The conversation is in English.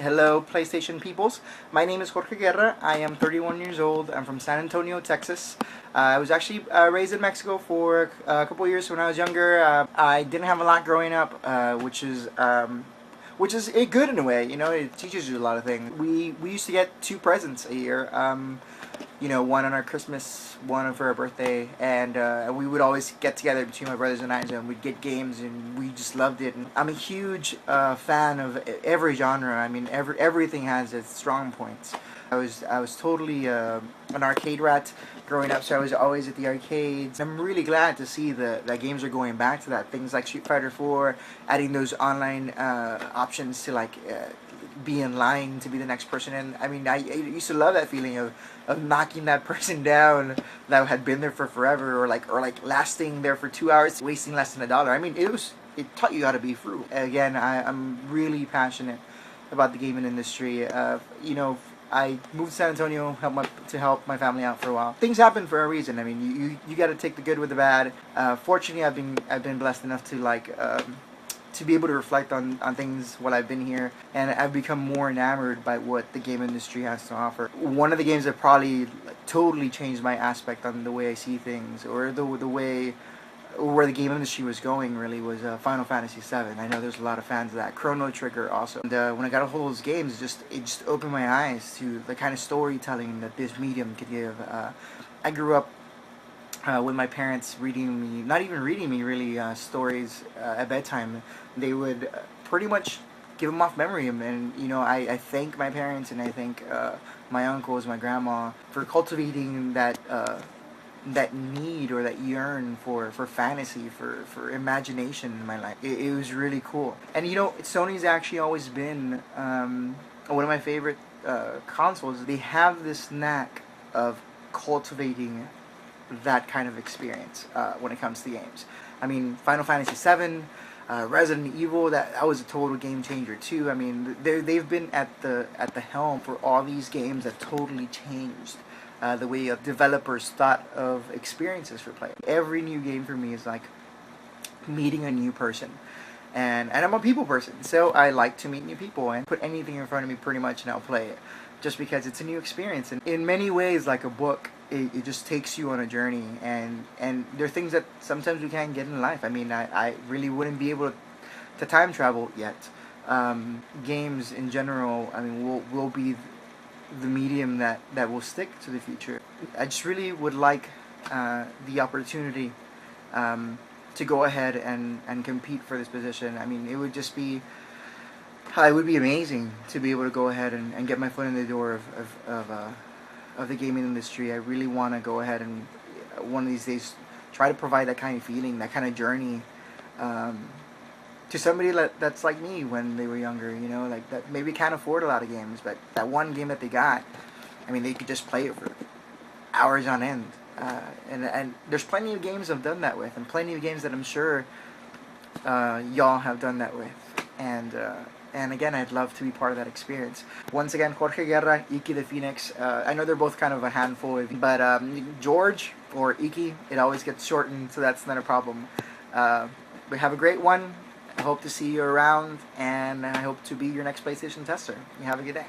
Hello, PlayStation peoples. My name is Jorge Guerra. I am 31 years old. I'm from San Antonio, Texas. I was actually raised in Mexico for a couple of years when I was younger. I didn't have a lot growing up, which is good in a way. You know, it teaches you a lot of things. We used to get 2 presents a year. One on our Christmas, one for our birthday, and we would always get together between my brothers and I, and we'd get games, and we just loved it. And I'm a huge fan of every genre. I mean, everything has its strong points. I was totally an arcade rat growing up, so I was always at the arcades. I'm really glad to see that games are going back to that. Things like Street Fighter 4, adding those online options to be in line to be the next person. And I mean, I used to love that feeling of knocking that person down that had been there for forever, or lasting there for 2 hours, wasting less than $1. I mean, it taught you how to be frugal. Again, I'm really passionate about the gaming industry. I moved to San Antonio to help my family out for a while. Things happen for a reason. I mean, you got to take the good with the bad. Fortunately, I've been blessed enough to be able to reflect on things while I've been here, and I've become more enamored by what the game industry has to offer. One of the games that probably totally changed my aspect on the way I see things, or the way where the game industry was going, really, was Final Fantasy VII. I know there's a lot of fans of that. Chrono Trigger also. And when I got a hold of those games, it just opened my eyes to the kind of storytelling that this medium could give. I grew up with my parents reading me, not even reading me really, stories at bedtime. They would pretty much give them off memory, and I thank my parents, and I thank my uncles, my grandma, for cultivating that need, or that yearn for fantasy, for imagination in my life. It was really cool. And Sony's actually always been one of my favorite consoles. They have this knack of cultivating that kind of experience when it comes to games. I mean, Final Fantasy VII, Resident Evil, that was a total game changer too. I mean, they've been at the helm for all these games that totally changed the way developers thought of experiences for players. Every new game for me is like meeting a new person. And I'm a people person, so I like to meet new people and put anything in front of me pretty much and I'll play it, just because it's a new experience. And in many ways, like a book, it just takes you on a journey, and there are things that sometimes we can't get in life. I mean, I really wouldn't be able to time travel yet. Games in general, I mean, will be the medium that will stick to the future. I just really would like the opportunity to go ahead and compete for this position. I mean, it would be amazing to be able to go ahead and get my foot in the door of the gaming industry. I really want to go ahead and one of these days try to provide that kind of feeling, that kind of journey to somebody that's like me when they were younger, like that maybe can't afford a lot of games, but that one game that they got, I mean, they could just play it for hours on end. And there's plenty of games I've done that with, and plenty of games that I'm sure y'all have done that with. And again, I'd love to be part of that experience. Once again, Jorge Guerra, Iki the Phoenix. I know they're both kind of a handful, but George or Iki, it always gets shortened, so that's not a problem. But have a great one. I hope to see you around, and I hope to be your next PlayStation tester. You have a good day.